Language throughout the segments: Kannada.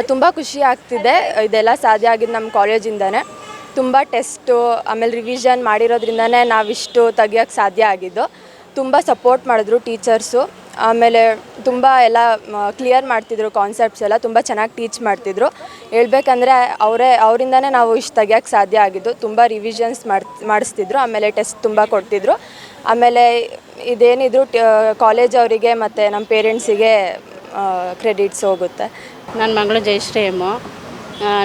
ತುಂಬ ಖುಷಿ ಆಗ್ತಿದೆ. ಇದೆಲ್ಲ ಸಾಧ್ಯ ಆಗಿದ್ದು ನಮ್ಮ ಕಾಲೇಜಿಂದನೇ. ತುಂಬ ಟೆಸ್ಟು ಆಮೇಲೆ ರಿವಿಷನ್ ಮಾಡಿರೋದ್ರಿಂದನೇ ನಾವಿಷ್ಟು ತೆಗಿಯೋಕ್ಕೆ ಸಾಧ್ಯ ಆಗಿದ್ದು. ತುಂಬ ಸಪೋರ್ಟ್ ಮಾಡಿದ್ರು ಟೀಚರ್ಸು. ಆಮೇಲೆ ತುಂಬ ಎಲ್ಲ ಕ್ಲಿಯರ್ ಮಾಡ್ತಿದ್ರು ಕಾನ್ಸೆಪ್ಟ್ಸ್ ಎಲ್ಲ. ತುಂಬ ಚೆನ್ನಾಗಿ ಟೀಚ್ ಮಾಡ್ತಿದ್ರು. ಹೇಳ್ಬೇಕಂದ್ರೆ ಅವರಿಂದನೇ ನಾವು ಇಷ್ಟು ತೆಗಿಯೋಕ್ಕೆ ಸಾಧ್ಯ ಆಗಿದ್ದು. ತುಂಬ ರಿವಿಷನ್ಸ್ ಮಾಡಿಸ್ತಿದ್ರು. ಆಮೇಲೆ ಟೆಸ್ಟ್ ತುಂಬ ಕೊಡ್ತಿದ್ರು. ಆಮೇಲೆ ಇದೇನಿದ್ರು ಕಾಲೇಜ್ ಅವರಿಗೆ ಮತ್ತು ನಮ್ಮ ಪೇರೆಂಟ್ಸಿಗೆ ಕ್ರೆಡಿಟ್ಸ್ ಹೋಗುತ್ತೆ. ನನ್ನ ಮಗಳು ಜಯಶ್ರೀ ಎಮ್ಮು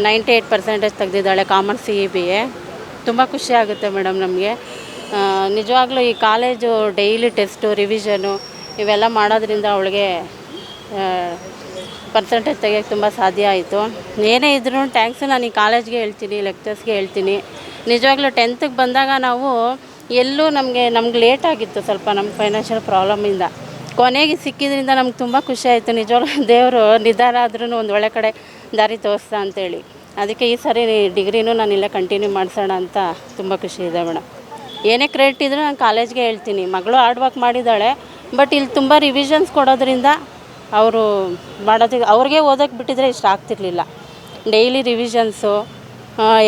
98% ತೆಗೆದಿದ್ದಾಳೆ ಕಾಮರ್ಸ್ CEBA. ತುಂಬ ಖುಷಿ ಆಗುತ್ತೆ ಮೇಡಮ್ ನಮಗೆ. ನಿಜವಾಗ್ಲೂ ಈ ಕಾಲೇಜು ಡೈಲಿ ಟೆಸ್ಟು ರಿವಿಷನು ಇವೆಲ್ಲ ಮಾಡೋದ್ರಿಂದ ಅವಳಿಗೆ ಪರ್ಸೆಂಟೇಜ್ ತೆಗಿಯೋಕ್ಕೆ ತುಂಬ ಸಾಧ್ಯ ಆಯಿತು. ಏನೇ ಇದ್ರೂ ಥ್ಯಾಂಕ್ಸು ನಾನು ಈ ಕಾಲೇಜ್ಗೆ ಹೇಳ್ತೀನಿ, ಲೆಕ್ಚರ್ಸ್ಗೆ ಹೇಳ್ತೀನಿ. ನಿಜವಾಗ್ಲೂ 10th ಬಂದಾಗ ನಾವು ಎಲ್ಲೂ ನಮ್ಗೆ ಲೇಟ್ ಆಗಿತ್ತು ಸ್ವಲ್ಪ ನಮ್ಮ ಫೈನಾನ್ಷಿಯಲ್ ಪ್ರಾಬ್ಲಮಿಂದ. ಕೊನೆಗೆ ಸಿಕ್ಕಿದ್ರಿಂದ ನಮ್ಗೆ ತುಂಬ ಖುಷಿ ಆಯಿತು. ನಿಜವಾಗ್ಲೂ ದೇವರು ನಿಧಾನ ಆದ್ರೂ ಒಂದು ಒಳ್ಳೆ ಕಡೆ ದಾರಿ ತೋರಿಸ್ತಾ ಅಂತೇಳಿ. ಅದಕ್ಕೆ ಈ ಸರಿ ಡಿಗ್ರಿನೂ ನಾನು ಇಲ್ಲೇ ಕಂಟಿನ್ಯೂ ಮಾಡಿಸೋಣ ಅಂತ ತುಂಬ ಖುಷಿ ಇದೆ ಮೇಡಮ್. ಏನೇ ಕ್ರೆಡಿಟ್ ಇದ್ದರೂ ನಾನು ಕಾಲೇಜ್ಗೆ ಹೇಳ್ತೀನಿ. ಮಗಳು ಹಾರ್ಡ್ ವರ್ಕ್ ಮಾಡಿದ್ದಾಳೆ, ಬಟ್ ಇಲ್ಲಿ ತುಂಬ ರಿವಿಷನ್ಸ್ ಕೊಡೋದ್ರಿಂದ ಅವರು ಮಾಡೋದಕ್ಕೆ ಅವ್ರಿಗೆ ಓದೋಕ್ಕೆ ಬಿಟ್ಟಿದ್ರೆ ಇಷ್ಟ ಆಗ್ತಿರ್ಲಿಲ್ಲ. ಡೈಲಿ ರಿವಿಷನ್ಸು,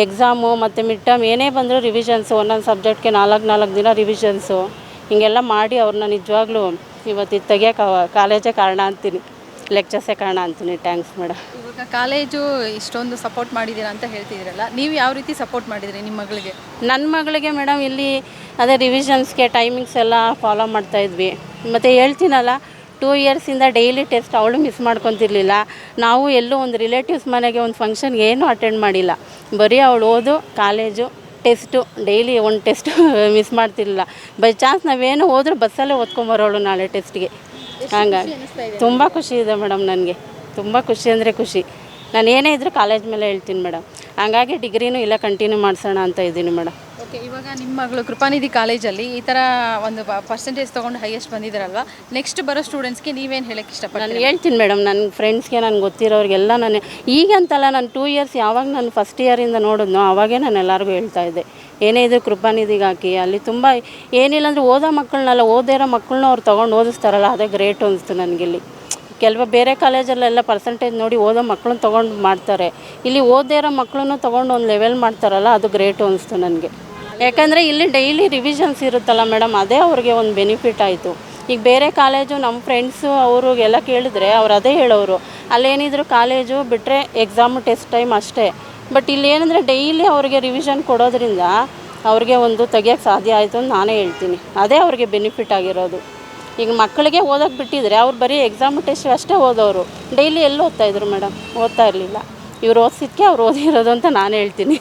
ಎಕ್ಸಾಮು ಮತ್ತು ಮಿಡ್ ಟರ್ಮ್ ಏನೇ ಬಂದರೂ ರಿವಿಷನ್ಸು, ಒಂದೊಂದು ಸಬ್ಜೆಕ್ಟ್ಗೆ 4 ದಿನ ರಿವಿಷನ್ಸು ಹೀಗೆಲ್ಲ ಮಾಡಿ ಅವ್ರನ್ನ ನಿಜವಾಗ್ಲೂ ಇವತ್ತು ತೆಗಿಯೋಕೆ ಕಾಲೇಜೇ ಕಾರಣ ಅಂತೀನಿ, ಲೆಕ್ಚರ್ಸೇ ಕಾರಣ ಅಂತೀನಿ. Thanks madam. ಇವಾಗ ಕಾಲೇಜು ಇಷ್ಟೊಂದು ಸಪೋರ್ಟ್ ಮಾಡಿದ್ದೀರಾ ಅಂತ ಹೇಳ್ತಿದ್ದೀರಲ್ಲ, ನೀವು ಯಾವ ರೀತಿ ಸಪೋರ್ಟ್ ಮಾಡಿದ್ರಿ ನಿಮ್ಮ ಮಗಳಿಗೆ? ನನ್ನ ಮಗಳಿಗೆ ಮೇಡಮ್ ಇಲ್ಲಿ ಅದೇ ರಿವಿಷನ್ಸ್ಗೆ ಟೈಮಿಂಗ್ಸ್ ಎಲ್ಲ ಫಾಲೋ ಮಾಡ್ತಾಯಿದ್ವಿ. ಮತ್ತು ಹೇಳ್ತೀನಲ್ಲ 2 ಇಯರ್ಸಿಂದ ಡೈಲಿ ಟೆಸ್ಟ್ ಅವಳು ಮಿಸ್ ಮಾಡ್ಕೊತಿರ್ಲಿಲ್ಲ. ನಾವು ಎಲ್ಲೂ ಒಂದು ರಿಲೇಟಿವ್ಸ್ ಮನೆಗೆ ಒಂದು ಫಂಕ್ಷನ್ಗೆ ಏನೂ ಅಟೆಂಡ್ ಮಾಡಿಲ್ಲ. ಬರೀ ಅವಳು ಓದು, ಕಾಲೇಜು, ಟೆಸ್ಟು, ಡೈಲಿ ಒಂದು ಟೆಸ್ಟು ಮಿಸ್ ಮಾಡ್ತಿರ್ಲಿಲ್ಲ. ಬೈ ಚಾನ್ಸ್ ನಾವೇನು ಹೋದ್ರೂ ಬಸ್ಸಲ್ಲೇ ಓದ್ಕೊಂಬರೋಳು ನಾಳೆ ಟೆಸ್ಟ್ಗೆ. ಹಂಗಾಗಿ ತುಂಬ ಖುಷಿ ಇದೆ ಮೇಡಮ್. ನನಗೆ ತುಂಬ ಖುಷಿ ಅಂದರೆ ಖುಷಿ. ನಾನು ಏನೇ ಇದ್ದರೂ ಕಾಲೇಜ್ ಮೇಲೆ ಹೇಳ್ತೀನಿ ಮೇಡಮ್. ಹಂಗಾಗಿ ಡಿಗ್ರಿನೂ ಇಲ್ಲ ಕಂಟಿನ್ಯೂ ಮಾಡಿಸೋಣ ಅಂತ ಇದ್ದೀನಿ ಮೇಡಮ್. ಓಕೆ, ಇವಾಗ ನಿಮ್ಮ ಮಗಳು ಕೃಪಾನಿಧಿ ಕಾಲೇಜಲ್ಲಿ ಈ ಥರ ಒಂದು ಪರ್ಸೆಂಟೇಜ್ ತೊಗೊಂಡು ಹೈಯೆಸ್ಟ್ ಬಂದಿದ್ದಾರಲ್ವ, ನೆಕ್ಸ್ಟ್ ಬರೋ ಸ್ಟೂಡೆಂಟ್ಸ್ಗೆ ನೀವೇನು ಹೇಳೋಕ್ಕೆ ಇಷ್ಟಪಡ್ತೀನಿ? ನಾನು ಹೇಳ್ತೀನಿ ಮೇಡಮ್, ನನ್ನ ಫ್ರೆಂಡ್ಸ್ಗೆ, ನನಗೆ ಗೊತ್ತಿರೋರಿಗೆಲ್ಲ ನಾನು ಈಗಂತಲ್ಲ, ನಾನು 2 ಇಯರ್ಸ್ ಯಾವಾಗ ನಾನು ಫಸ್ಟ್ ಇಯರಿಂದ ನೋಡಿದ್ನೋ ಆವಾಗೇ ನಾನು ಎಲ್ಲರಿಗೂ ಹೇಳ್ತಾಯಿದ್ದೆ, ಏನೇ ಇದು ಕೃಪಾನಿಧಿಗೆ ಹಾಕಿ. ಅಲ್ಲಿ ತುಂಬ ಏನಿಲ್ಲ ಅಂದರೆ ಓದೋ ಮಕ್ಕಳನ್ನೆಲ್ಲ, ಓದೇ ಇರೋ ಮಕ್ಕಳನ್ನ ಅವ್ರು ತೊಗೊಂಡು ಓದಿಸ್ತಾರಲ್ಲ, ಅದೇ ಗ್ರೇಟ್ ಅನಿಸ್ತು ನನಗಿಲ್ಲಿ. ಕೆಲವು ಬೇರೆ ಕಾಲೇಜಲ್ಲೆಲ್ಲ ಪರ್ಸೆಂಟೇಜ್ ನೋಡಿ ಓದೋ ಮಕ್ಕಳನ್ನ ತೊಗೊಂಡು ಮಾಡ್ತಾರೆ. ಇಲ್ಲಿ ಓದೇ ಇರೋ ಮಕ್ಕಳನ್ನು ತೊಗೊಂಡು ಒಂದು ಲೆವೆಲ್ ಮಾಡ್ತಾರಲ್ಲ, ಅದು ಗ್ರೇಟು ಅನಿಸ್ತು ನನಗೆ. ಯಾಕಂದರೆ ಇಲ್ಲಿ ಡೈಲಿ ರಿವಿಷನ್ಸ್ ಇರುತ್ತಲ್ಲ ಮೇಡಮ್, ಅದೇ ಅವ್ರಿಗೆ ಒಂದು ಬೆನಿಫಿಟ್ ಆಯಿತು. ಈಗ ಬೇರೆ ಕಾಲೇಜು ನಮ್ಮ ಫ್ರೆಂಡ್ಸು ಅವ್ರಿಗೆಲ್ಲ ಕೇಳಿದ್ರೆ ಅವ್ರು ಅದೇ ಹೇಳೋರು, ಅಲ್ಲೇನಿದ್ರು ಕಾಲೇಜು ಬಿಟ್ಟರೆ ಎಕ್ಸಾಮು ಟೆಸ್ಟ್ ಟೈಮ್ ಅಷ್ಟೇ. ಬಟ್ ಇಲ್ಲಿ ಏನಂದರೆ ಡೈಲಿ ಅವ್ರಿಗೆ ರಿವಿಷನ್ ಕೊಡೋದ್ರಿಂದ ಅವ್ರಿಗೆ ಒಂದು ತೆಗಿಯೋಕ್ಕೆ ಸಾಧ್ಯ ಆಯಿತು ಅಂತ ನಾನೇ ಹೇಳ್ತೀನಿ. ಅದೇ ಅವ್ರಿಗೆ ಬೆನಿಫಿಟ್ ಆಗಿರೋದು. ಈಗ ಮಕ್ಕಳಿಗೆ ಓದೋಕ್ಕೆ ಬಿಟ್ಟಿದ್ರೆ ಅವ್ರು ಬರೀ ಎಕ್ಸಾಮು ಟೆಸ್ಟ್ ಅಷ್ಟೇ ಓದೋರು, ಡೈಲಿ ಎಲ್ಲಿ ಓದ್ತಾಯಿದ್ರು ಮೇಡಮ್? ಓದ್ತಾ ಇರಲಿಲ್ಲ. ಇವ್ರು ಓದಿಸಿದ್ದಕ್ಕೆ ಅವ್ರು ಓದಿರೋದು ಅಂತ ನಾನು ಹೇಳ್ತೀನಿ.